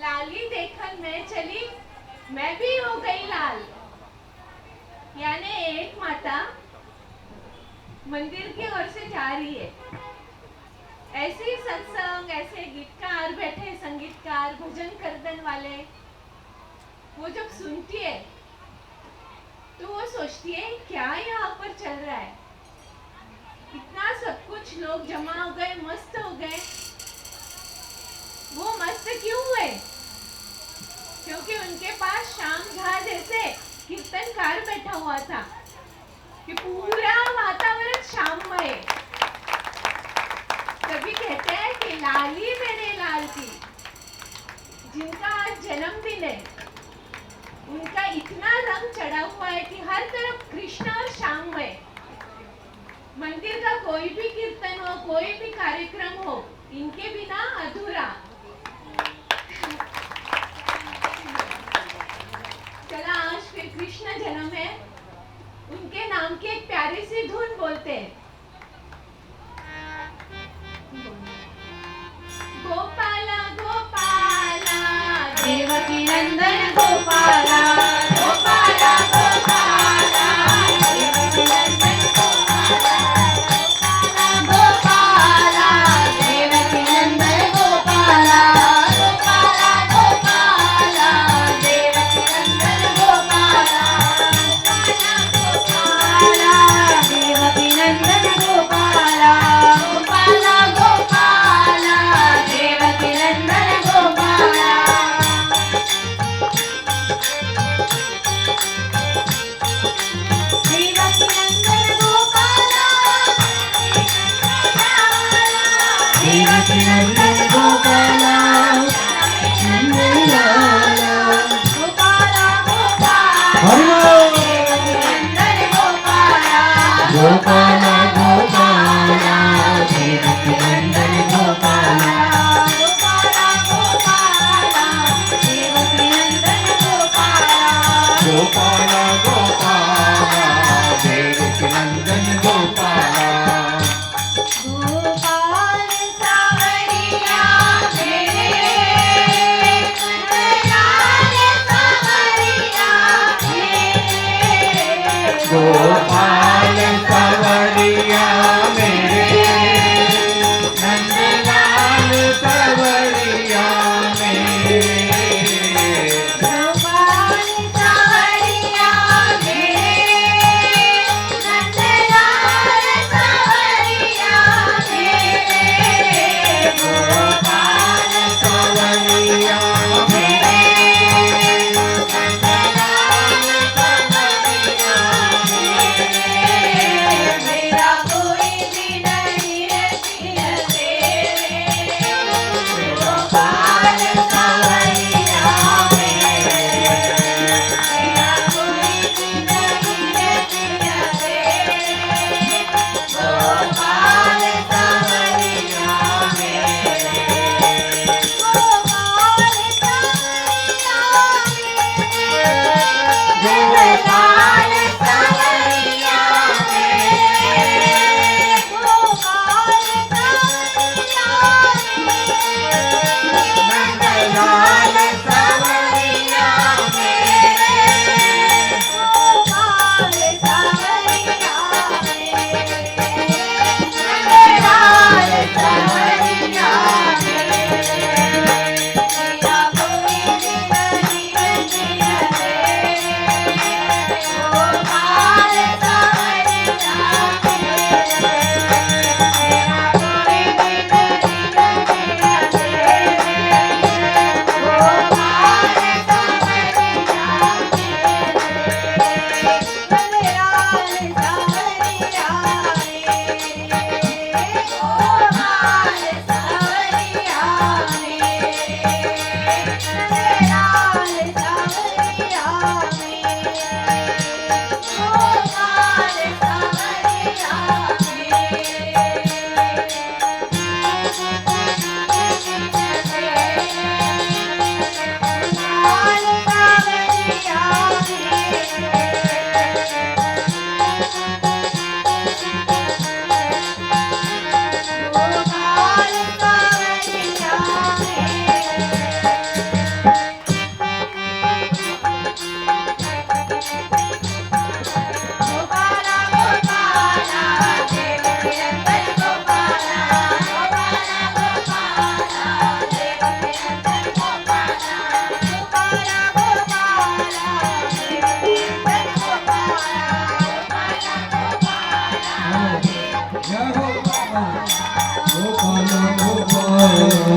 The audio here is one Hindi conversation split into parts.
लाली देखन मैं चली, मैं भी हो गई लाल। यानी एक माता मंदिर की ओर से जा रही है। ऐसे सत्संग, ऐसे गीतकार बैठे, संगीतकार, भजन कीर्तन वाले, वो जब सुनती है तो वो सोचती है क्या यहाँ पर चल रहा है। इतना सब कुछ, लोग जमा हो गए, मस्त हो गए। वो मस्त क्यों हुए? क्योंकि उनके पास श्याम झा जैसे कीर्तनकार बैठा हुआ था कि पूरा वातावरण श्याममय। कभी कहते हैं कि लाली मेरे लाल की, जिनका आज जन्मदिन है, उनका इतना रंग चढ़ा हुआ है कि हर तरफ कृष्ण और श्याममय। मंदिर का कोई भी कीर्तन हो, कोई भी कार्यक्रम हो, इनके बिना अधूरा। चला, आज फिर कृष्ण जन्म है, उनके नाम की एक प्यारी सी धुन बोलते हैं। गोपाला गोपाला देवकी नंदन गोपाला, गोपाला गोपाला देवकी नंदन गोपाला, गोपाला देवकी नंदन गोपाला, गोपाला गोपाला देवकी नंदन गोपाला, गोपाला देवकी नंदन गोपाला, गोपाला गोपाला देवकी नंदन गोपाला। देवकी नंदन गोपाला, नंदन लाला, गोपाला गोपाला देवकी नंदन गोपाला, गोपाला गोपाला देवकी नंदन गोपाला, गोपाला गोपाला देवकी नंदन गोपाला, गोपाला गोपाला देवकी नंदन गोपाला। गोपाल सावरिया मेरे, कन्हैयाल सावरिया मेरे, गोपाल सावरिया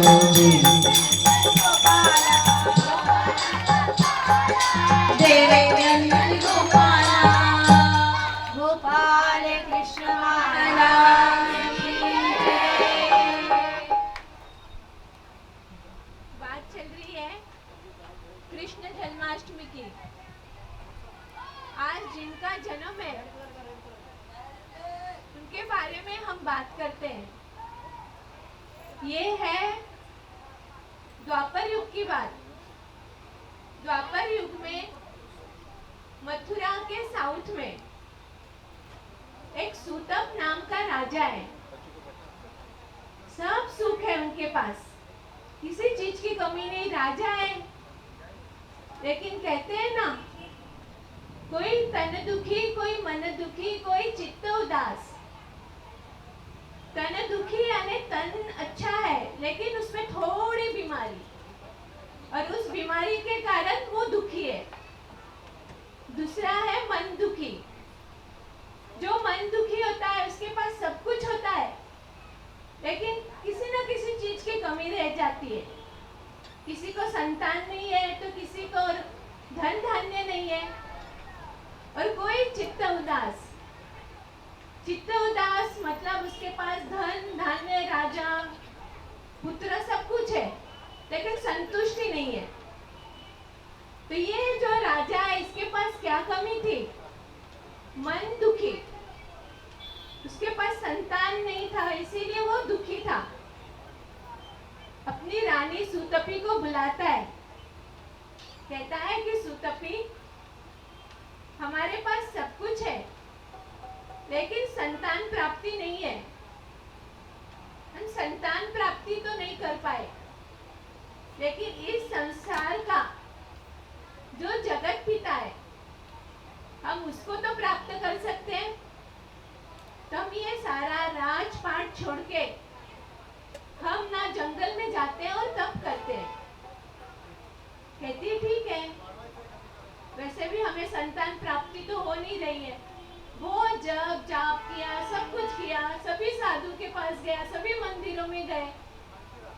देवकी गोपाला गोपाल कृष्ण महाराज की जय। बात चल रही है कृष्ण जन्माष्टमी की। आज जिनका जन्म है उनके बारे में हम बात करते हैं। ये है द्वापर युग की बात। द्वापर युग में मथुरा के साउथ में एक सूतप नाम का राजा है। सब सुख है उनके पास, किसी चीज की कमी नहीं। राजा है लेकिन कहते हैं ना, कोई तन दुखी कोई मन दुखी कोई चित्त उदास। तन दुखी यानी तन अच्छा है लेकिन उसमें थोड़ी बीमारी, और उस बीमारी के कारण वो दुखी है। दूसरा है मन दुखी। जो मन दुखी होता है उसके पास सब कुछ होता है लेकिन किसी न किसी चीज की कमी रह जाती है। किसी को संतान नहीं है तो किसी को धन धान्य नहीं है, और कोई चित्त उदास। चित्त उदास मतलब उसके पास धन धान्य राजा पुत्र सब कुछ है लेकिन संतुष्टि नहीं है। तो ये जो राजा है इसके पास क्या कमी थी? मन दुखी। उसके पास संतान नहीं था इसीलिए वो दुखी था। अपनी रानी सूतपी को बुलाता है, कहता है कि सूतपी, हमारे पास सब कुछ है लेकिन संतान प्राप्ति नहीं है। हम संतान प्राप्ति तो नहीं कर पाए, लेकिन इस संसार का जो जगत पिता है हम उसको तो प्राप्त कर सकते हैं। तो हम ये सारा राजपाट छोड़ के हम ना जंगल में जाते हैं और तप करते हैं। कहती है ठीक है, वैसे भी हमें संतान प्राप्ति तो हो नहीं रही है। वो जब जाप किया, सब कुछ किया, सभी साधु के पास गया, सभी मंदिरों में गए,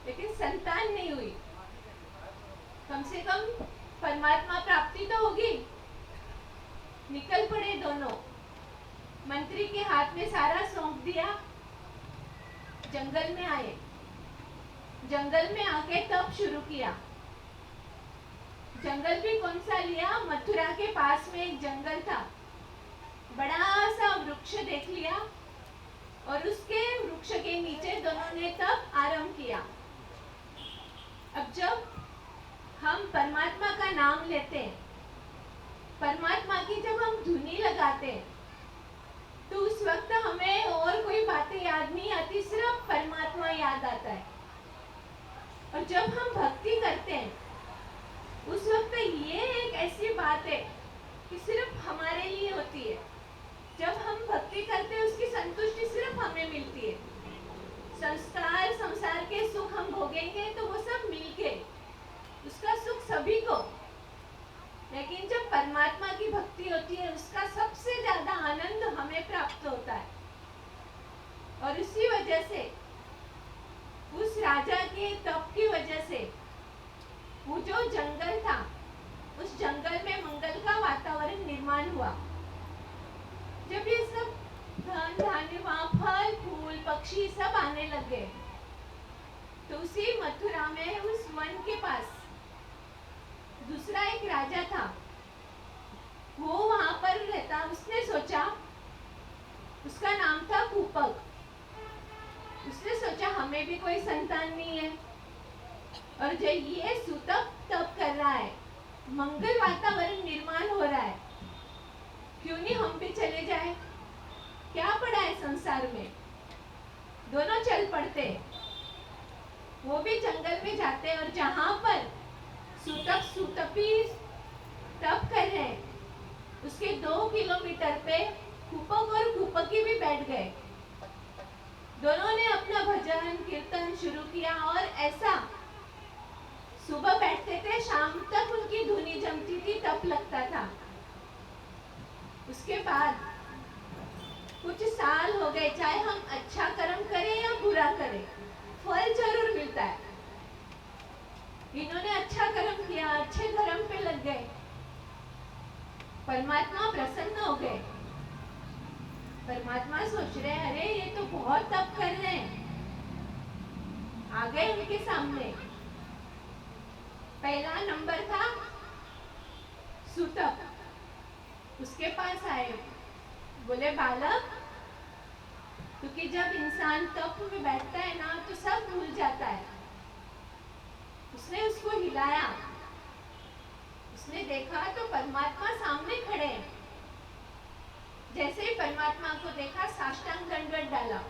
लेकिन संतान नहीं हुई। कम से कम परमात्मा प्राप्ति तो होगी। निकल पड़े दोनों, मंत्री के हाथ में सारा सौंप दिया, जंगल में आए। जंगल में आके तप शुरू किया। जंगल भी कौन सा लिया? मथुरा के पास में एक जंगल था, बड़ा सा वृक्ष देख लिया और उसके वृक्ष के नीचे दोनों ने तप आरंभ किया। अब जब हम परमात्मा का नाम लेते हैं, परमात्मा की जब हम धुनी लगाते हैं, तो उस वक्त हमें और कोई बातें याद नहीं आती, सिर्फ परमात्मा याद आता है। और जब हम भक्ति करते हैं उस वक्त ये एक ऐसी बात है कि सिर्फ हमारे लिए होती है। जब हम भक्ति करते हैं उसकी संतुष्टि सिर्फ हमें मिलती है। संस्कार संसार के सुख हम भोगेंगे तो वो सब मिलके उसका सुख सभी को, लेकिन जब परमात्मा की भक्ति होती है उसका सबसे ज्यादा आनंद हमें प्राप्त होता है। और इसी वजह से उस राजा के तप की वजह से वो जो जंगल था, उस जंगल में मंगल का वातावरण निर्माण हुआ। जब ये सब धन धान्य, वहाँ फल फूल पक्षी सब आने लगे, तो उसी मथुरा में उस वन के पास दूसरा एक राजा था। वो वहां पर रहता। उसने सोचा, उसका नाम था कूपक। उसने सोचा हमें भी कोई संतान नहीं है, और जब ये सूतप तप कर रहा है, मंगल वातावरण निर्माण हो रहा है, क्यों नहीं हम भी चले जाए? क्या पड़ा है संसार में? दोनों चल पड़ते। वो भी जंगल में जाते और जहां पर सूतप सूतपी तप कर रहे हैं उसके 2 किलोमीटर पे कूपक और कूपकी भी बैठ गए। दोनों ने अपना भजन कीर्तन शुरू किया और ऐसा सुबह बैठते थे, शाम तक उनकी धुनी जमती थी, तप लगता था। उसके बाद कुछ साल हो गए, चाहे हम अच्छा कर्म करें या बुरा करें, फल जरूर मिलता है। इन्होंने अच्छा कर्म किया, अच्छे धर्म पे लग गए, परमात्मा प्रसन्न हो गए। परमात्मा सोच रहे हैं अरे ये तो बहुत तप कर रहे हैं। आ गए उनके सामने। पहला नंबर था सुतप, उसके पास आए, बोले बालक, क्योंकि जब इंसान तप में बैठता है ना तो सब भूल जाता है। उसने उसको हिलाया, उसने देखा तो परमात्मा सामने खड़े हैं। जैसे ही परमात्मा को देखा साष्टांग दंडवत डाला।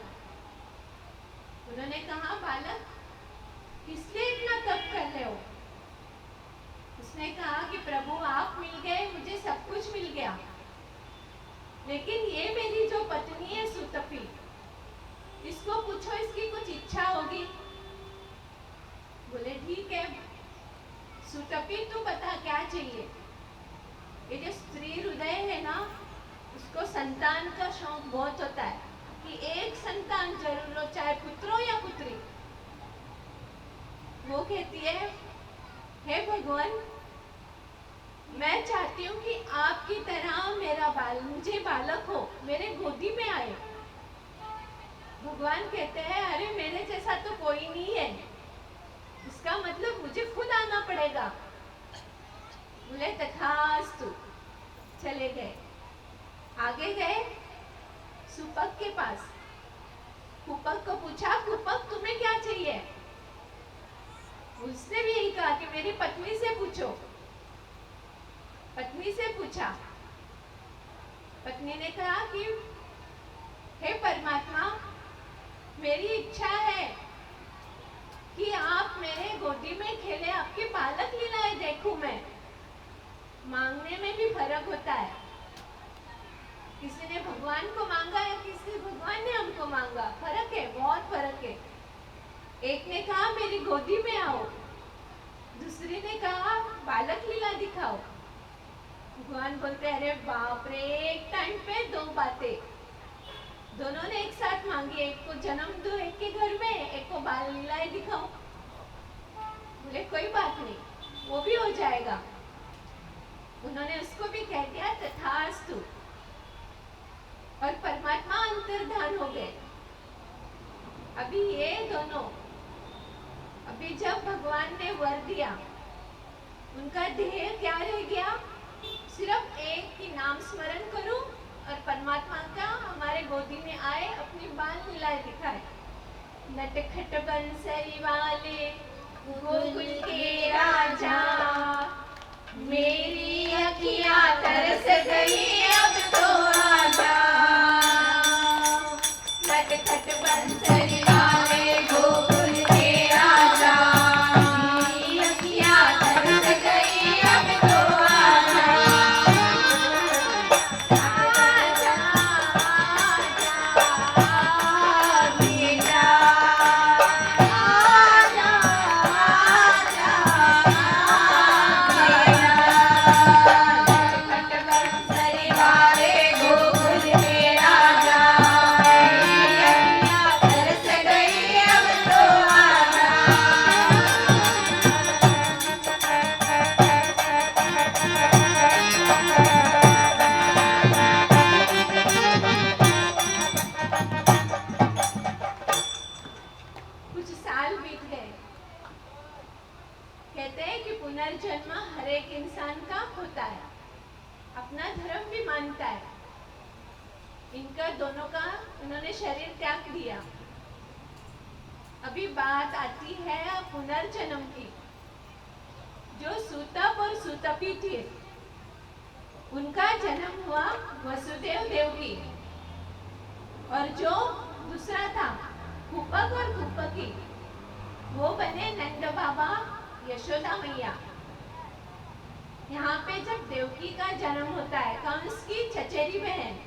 उन्होंने कहा बालक, किसलिए इतना तप कर रहे हो? उसने कहा कि प्रभु आप मिल गए, मुझे सब कुछ मिल गया, लेकिन ये मेरी जो पत्नी है सुतपी, इसको पूछो इसकी कुछ इच्छा होगी। बोले ठीक है सुतपी, तू बता क्या चाहिए। ये जो स्त्री हृदय है ना, उसको संतान का शौक बहुत होता है कि एक संतान जरूर हो, चाहे पुत्र हो या पुत्री। वो कहती है हे भगवान, मैं चाहती हूँ कि आपकी तरह मुझे बालक हो, मेरे गोदी में आए। भगवान कहते हैं अरे मेरे जैसा तो कोई नहीं है, इसका मतलब मुझे खुद आना पड़ेगा। बोले तथास्तु, चले गए। आगे गए सुपक के पास। कुपक को पूछा, कुपक तुम्हें क्या चाहिए? उसने भी यही कहा कि मेरी पत्नी से पूछो। पत्नी से पूछा। पत्नी ने कहा कि हे परमात्मा, मेरी इच्छा है कि आप मेरे गोदी में खेले, आपकी बालक लीलाएं देखूं मैं। मांगने में भी फर्क होता है, किसी ने भगवान को मांगा या किसी भगवान ने हमको मांगा, फर्क है, बहुत फर्क है। एक ने कहा मेरी गोदी में आओ, दूसरी ने कहा बालक लीला दिखाओ। भगवान बोलते अरे बाप रे, एक टाइम पे दो बातें। दोनों ने एक साथ मांगी, एक को जन्म दो एक के घर में, एक को बाल लीलाएं दिखाओ। बोले कोई बात नहीं, वो भी हो जाएगा। उन्होंने उसको भी कह दिया तथास्तु, और परमात्मा अंतर्धान हो गए। अभी ये दोनों, अभी जब भगवान ने वर दिया, उनका ध्येय क्या रह गया? सिर्फ एक ही नाम स्मरण करूं और परमात्मा का हमारे गोदी में आए, अपनी बाल लीलाएं दिखाए। नटखट बंसरी वाले गोकुल के राजा, मेरी अखियां तरस गई अब तो आजा। नटखट बंसरी वाले गोकुल के राजा, मेरी अखियां तरस गई अब तो आजा। आजा आजा बेटा, आजा कुछ साल बीत गए। कहते हैं कि पुनर्जन्म हर एक इंसान का होता है, अपना धर्म भी मानता है। इनका दोनों का, उन्होंने शरीर त्याग दिया। अभी बात आती है पुनर्जन्म की। जो सूतप और सूतपी थे, उनका जन्म हुआ वसुदेव देवकी, और जो दूसरा था कुपक और कुपकी, वो बने नंद बाबा यशोदा मैया। यहाँ पे जब देवकी का जन्म होता है, कंस की चचेरी बहन,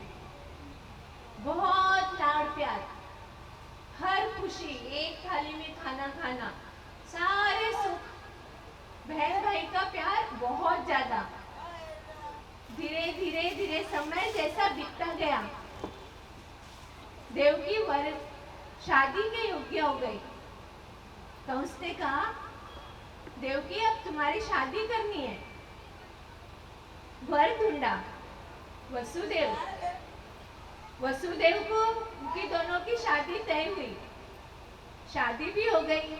बहुत लाड़ प्यार, हर खुशी, एक थाली में खाना खाना, सारे सुख, बहन भाई का प्यार बहुत ज्यादा। धीरे धीरे धीरे समय जैसा बीतता गया, देवकी वर शादी के योग्य हो गई। कंस ने कहा देवकी अब तुम्हारी शादी करनी है। वर ढूंढा वसुदेव। वसुदेव को उनकी दोनों की शादी तय हुई, शादी भी हो गई।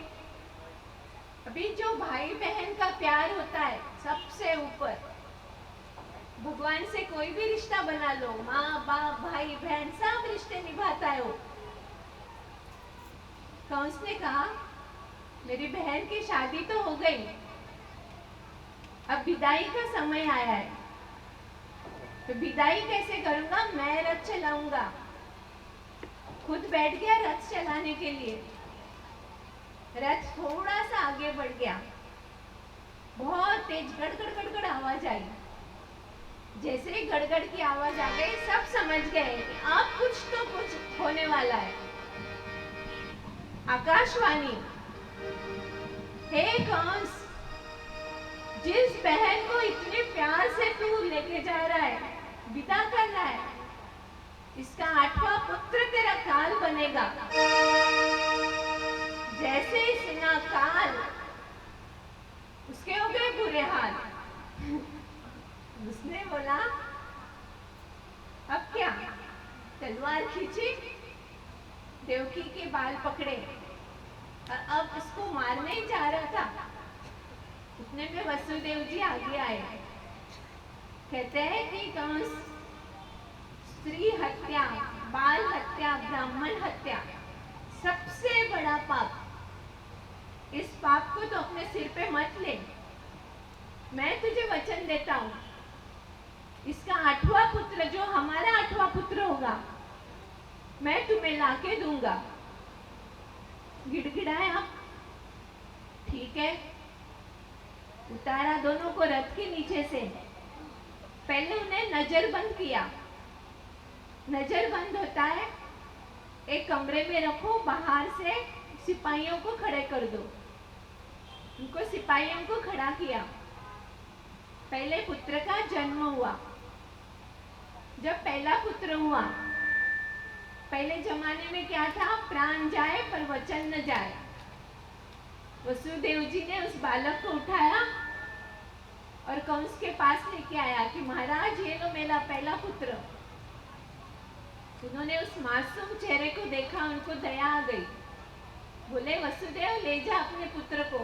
अभी जो भाई बहन का प्यार होता है सबसे ऊपर, भगवान से कोई भी रिश्ता बना लो, माँ बाप भाई बहन सब रिश्ते निभाता है वो। कंस ने कहा मेरी बहन की शादी तो हो गई, अब विदाई का समय आया है, तो विदाई कैसे करूंगा? मैं रथ चलाऊंगा। खुद बैठ गया रथ चलाने के लिए। रथ थोड़ा सा आगे बढ़ गया, बहुत तेज गड़गड़ गड़गड़ आवाज आई। जैसे ही गड़गड़ की आवाज आ गई, सब समझ गए कि अब कुछ तो कुछ होने वाला है। आकाशवाणी, हे कंस, जिस बहन को इतने प्यार से तू लेके जा रहा है, विदा कर रहा है, इसका 8वां पुत्र तेरा काल बनेगा। जैसे ही सुना काल, उसके हो गए बुरे हाल। उसने बोला अब क्या? तलवार खींची, देवकी के बाल पकड़े और अब उसको मारने ही जा रहा था। उतने में वसुदेव जी आगे आए। कहते हैं कि कंस स्त्री हत्या, बाल हत्या, ब्राह्मण हत्या सबसे बड़ा पाप, इस पाप को तो अपने सिर पे मत ले। मैं तुझे वचन देता हूं, इसका 8वां पुत्र, जो हमारा 8वां पुत्र होगा, मैं तुम्हें लाके दूंगा। गिड़गिड़ाया, ठीक है। उतारा दोनों को रथ के नीचे से। पहले उन्हें नजरबंद किया। नजरबंद होता है, एक कमरे में रखो, बाहर से सिपाहियों को खड़े कर दो। उनको सिपाहियों को खड़ा किया। पहले पुत्र का जन्म हुआ। जब पहला पुत्र हुआ, पहले जमाने में क्या था? प्राण जाए पर वचन न जाए। वसुदेव जी ने उस बालक को उठाया और कंस के पास लेके आया कि महाराज ये लो मेरा पहला पुत्र। उन्होंने उस मासूम चेहरे को देखा, उनको दया आ गई। बोले वसुदेव ले जा अपने पुत्र को,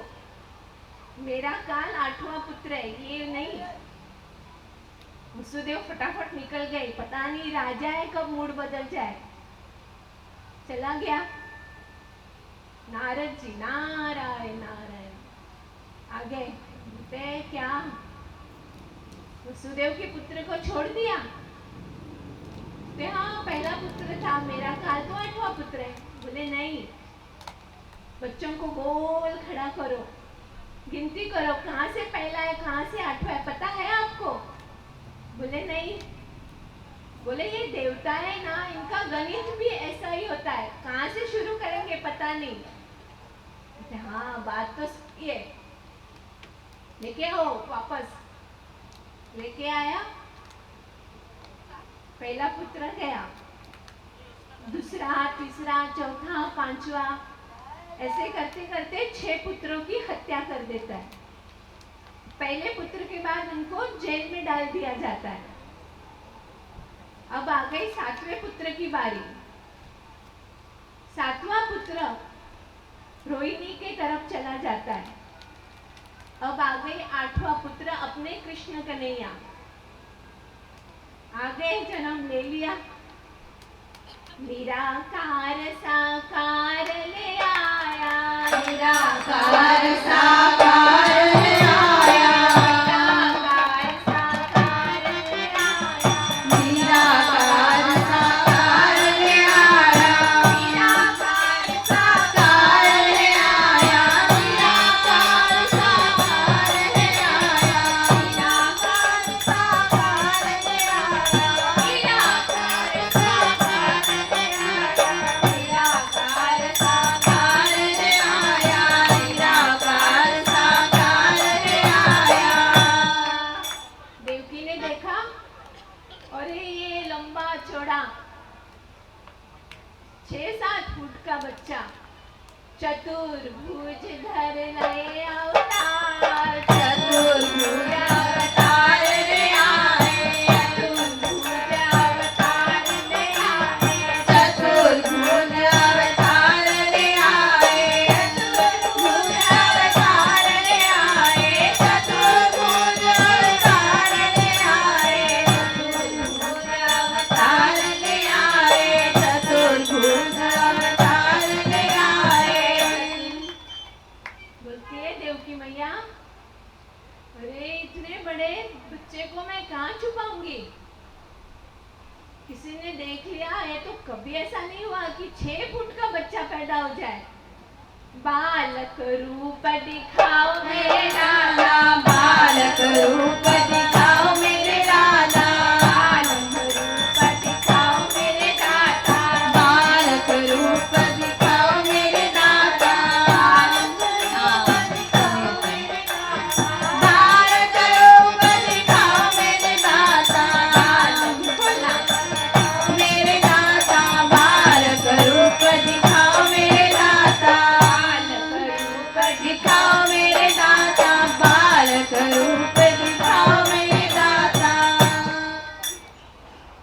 मेरा काल 8वां पुत्र है, ये नहीं। वसुदेव फटाफट निकल गए, पता नहीं राजा है कब मूड बदल जाए। चला गया। नारद जी नारायण नारायण आ गए। बोलते क्या वसुदेव के पुत्र को छोड़ दिया? बोलते हाँ पहला पुत्र था, मेरा काल तो 8वां पुत्र है। बोले नहीं, बच्चों को गोल खड़ा करो, गिनती करो, कहाँ से पहला है कहाँ से 8वां है, पता है आपको? बोले नहीं। बोले ये देवता है ना, इनका गणित भी ऐसा ही होता है, कहाँ से शुरू करेंगे पता नहीं। हाँ बात तो सही है, लेके आओ वापस। लेके आया, पहला पुत्र गया, दूसरा, तीसरा, चौथा, 5वां, ऐसे करते करते 6 पुत्रों की हत्या कर देता है। पहले पुत्र के बाद उनको जेल में डाल दिया जाता है। अब आ गई 7वें पुत्र की बारी। 7वां पुत्र रोहिणी के तरफ चला जाता है। अब आ गई 8वां पुत्र अपने कृष्ण कन्हैया। आ गए, जन्म ले लिया। निराकार साकार ले आया, निराकार साकार ले आया, निराकार साकार ले आया, निराकार साकार ले आया, निराकार साकार ले आया, निराकार साकार ले आया, निराकार साकार ले आया, निराकार साकार ले आया, निराकार साकार ले आया, निराकार बोलती है देवकी मैया, अरे इतने बड़े बच्चे को मैं कहाँ छुपाऊंगी? किसी ने देख लिया है तो कभी ऐसा नहीं हुआ कि 6 फुट का बच्चा पैदा हो जाए। बालक रूप दिखाओ मेरे लाला, बालक रूप दिखाओ मेरे लाला, बालक रूप दिखाओ मेरे दाता, बालक रूप दिखाओ मेरे दाता, बालक रूप दिखाओ मेरे दाता, मेरे दाता, बालक रूप दिखाओ मेरे दाता, दिखाओ मेरे दाता, बालक रूप दिखाओ मेरे दाता।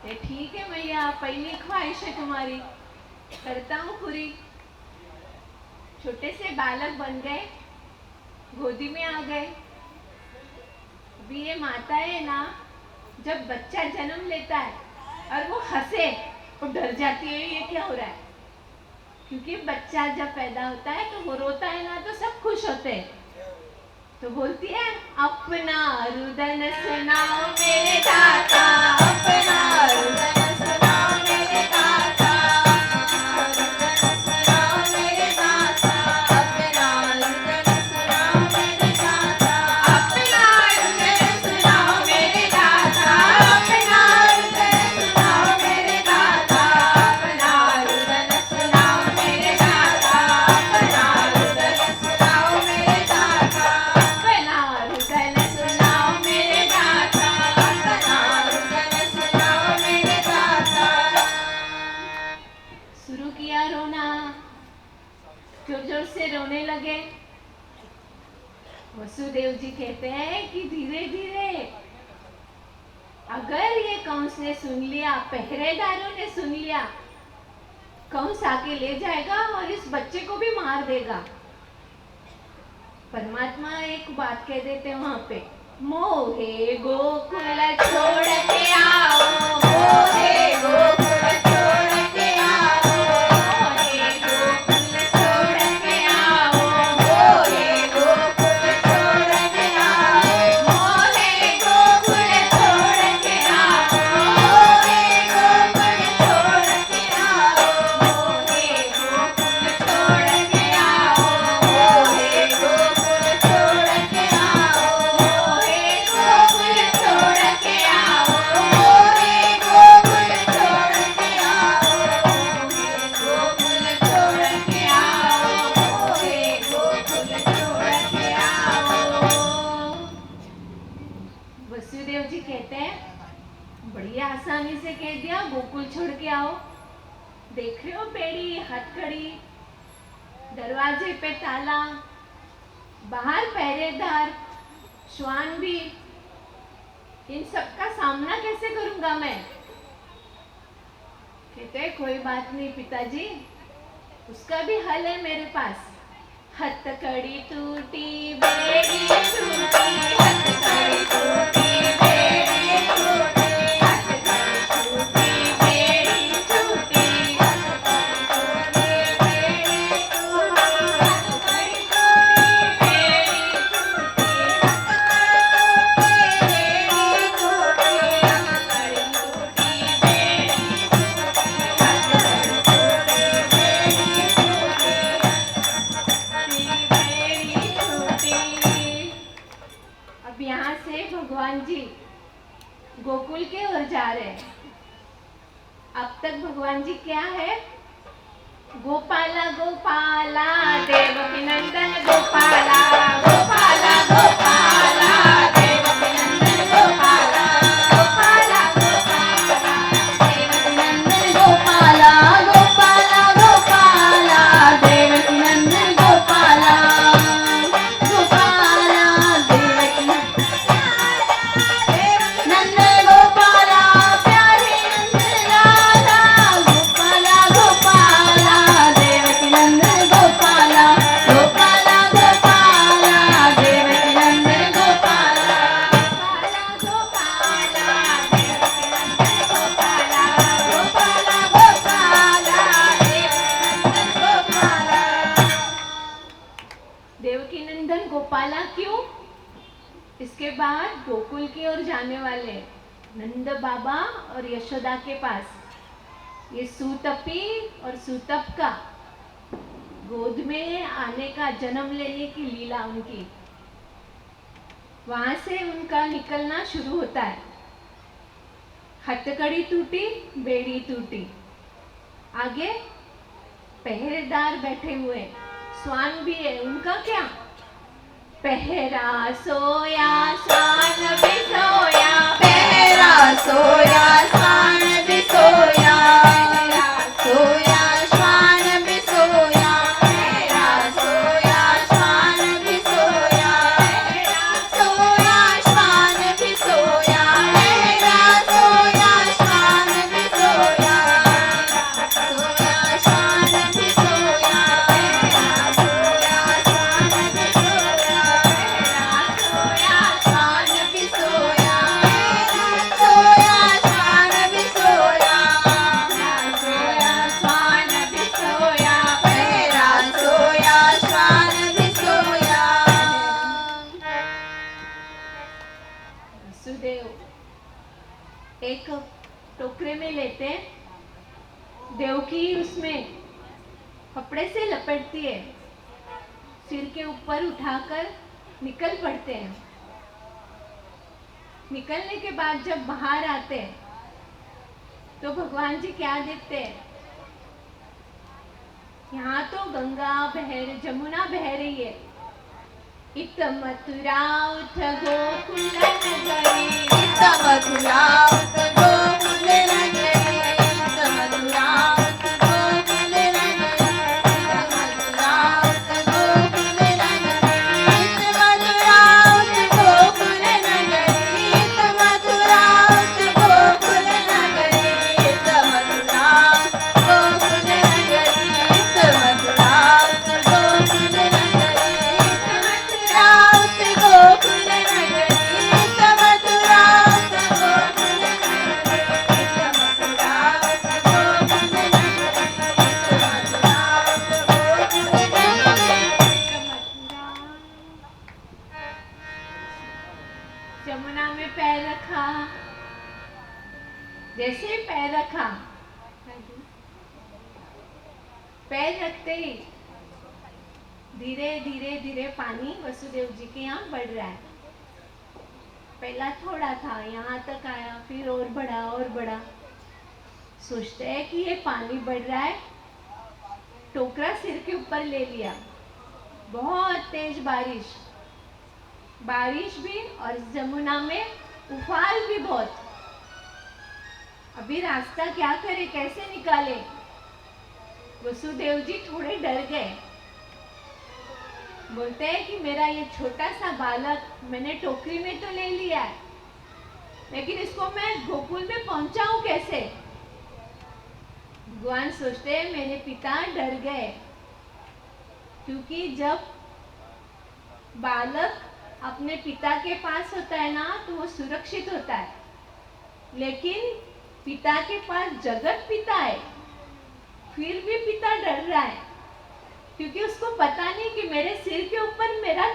ये ठीक है मैया, पहली ख्वाहिश है तुम्हारी, करता हूँ पूरी। छोटे से बालक बन गए, गोदी में आ गए। अभी ये माता है ना, जब बच्चा जन्म लेता है और वो हंसे वो डर जाती है, ये क्या हो रहा है? क्योंकि बच्चा जब पैदा होता है तो वो रोता है ना तो सब खुश होते हैं। तो बोलती है, अपना रुदन सुनाओ मेरे दाता, अपना रुदन सुनाओ मेरे दाता, रुदन सुनाओ मेरे दाता, अपना रुदन सुनाओ मेरे दाता, अपना रुदन सुनाओ मेरे दाता, अपना रुदन सुनाओ मेरे दाता, अपना रुदन सुनाओ मेरे दाता, अपना रुदन सुनाओ मेरे दाता, अपना रुदन सुनाओ मेरे दाता, अपना रुदन सुनाओ मेरे दाता। शुरू किया रोना, जोर जोर से रोने लगे। वसुदेव जी कहते हैं कि धीरे धीरे, अगर ये कंस ने सुन लिया, पहरेदारों ने सुन लिया, कंस आके ले जाएगा और इस बच्चे को भी मार देगा। परमात्मा एक बात कह देते हैं वहां पे, मोहे गोकुल छोड़ के आओ, मोहे गोकुल छोड़ के आओ, मोहे गोकुल छोड़ के आओ, मोहे गोकुल छोड़ के आओ, मोहे गोकुल छोड़ के आओ, मोहे गोकुल छोड़ के आओ, मोहे गोकुल छोड़ के आओ, मोहे गोकुल छोड़ के आओ, मोहे गोकुल छोड़ के आओ, मोहे गोकुल छोड़ के आओ, मोहे गोकुल छोड़ के आओ, मोहे गोकुल छोड़ के आओ। वसुदेव जी कहते हैं, बड़ी आसानी से कह दिया गोकुल छोड़ के आओ। देख रहे हो, बेड़ी, हथकड़ी, दरवाजे पे ताला, बाहर पहरेदार, श्वान भी, इन सब का सामना कैसे करूंगा मैं? कहते हैं, कोई बात नहीं पिताजी, उसका भी हल है मेरे पास। हथकड़ी टूटी, बेड़ी टूटी, हथकड़ी टूटी, बेड़ी टूटी, हथकड़ी टूटी, बेड़ी टूटी, हथकड़ी टूटी, बेड़ी टूटी, हथकड़ी टूटी, बेड़ी टूटी, हथकड़ी टूटी, बेड़ी अब यहाँ से भगवान जी गोकुल के ओर जा रहे हैं। अब तक भगवान जी क्या है? गोपाला गोपाला, देवकी नंदन गोपाला, गोपाला गोपाला, देवकी नंदन गोपाला, गोपाला गोपाला, देवकी नंदन गोपाला, गोपाला गोपाला, देवकी नंदन गोपाला, गोपाला देवकी नंदन गोपाला, प्यारे नंदन राधा, गोपाला गोपाला, देवकी नंदन गोपाला, गोपाला गोपाला, नंदन गोपाला क्यों? इसके बाद गोकुल की ओर जाने वाले नंद बाबा और यशोदा के पास ये सूतपी और सूतप का गोद में आने का, जन्म लेने की लीला उनकी, वहां से उनका निकलना शुरू होता है। हथकड़ी टूटी, बेड़ी टूटी। आगे पहरेदार बैठे हुए, स्वान भी है, उनका क्या? पहरा सोया स्वान भी सोया, पहरा सोया स्वान भी सोया, सोया स्वान भी सोया, पहरा सोया स्वान भी सोया, सोया स्वान भी सोया, पहरा सोया स्वान भी सोया, सोया स्वान भी सोया, पहरा सोया स्वान भी सोया, सोया स्वान भी सोया, सोया स्वान भी सोया, सोया स्वान भी सोया, पहरा सोया स्वान भी सोया। सुदेव एक टोकरे में लेते हैं, देवकी उसमें कपड़े से लपेटती है, सिर के ऊपर उठाकर निकल पड़ते हैं। निकलने के बाद जब बाहर आते हैं तो भगवान जी क्या देखते हैं? यहाँ तो गंगा जमुना बह रही है। इत मथुरा उठ गोकुल नगरी, इत मथुरा उठ गोकुल नगरी, इत मथुरा उठ गोकुल नगरी, इत मथुरा उठ गोकुल नगरी, इत मथुरा उठ गोकुल नगरी, इत मथुरा उठ गोकुल नगरी, इत मथुरा उठ गोकुल नगरी, इत मथुरा उठ गोकुल नगरी, इत मथुरा उठ गोकुल नगरी, इत मथुरा उठ गोकुल नगरी, इत मथुरा उठ गोकुल नगरी, इत मथुरा उठ गोकुल नगरी। जमुना में पैर रखा, जैसे ही पैर रखा, पैर रखते ही धीरे धीरे धीरे पानी वसुदेव जी के यहाँ बढ़ रहा है। पहला थोड़ा था, यहाँ तक आया, फिर और बढ़ा। सोचते हैं कि ये पानी बढ़ रहा है, टोकरा सिर के ऊपर ले लिया। बहुत तेज बारिश भी, और जमुना में उफान भी बहुत। अभी रास्ता क्या करे, कैसे निकाले? वसुदेव जी थोड़े डर गए। बोलते हैं कि मेरा ये छोटा सा बालक मैंने टोकरी में तो ले लिया है, लेकिन इसको मैं गोकुल में पहुंचाऊं कैसे? भगवान सोचते हैं मेरे पिता डर गए, क्योंकि जब बालक अपने पिता के पास होता है ना तो वो सुरक्षित होता है, लेकिन पिता के पास जगत पिता है, फिर भी पिता डर रहा है, क्योंकि उसको पता नहीं कि मेरे सिर के ऊपर मेरा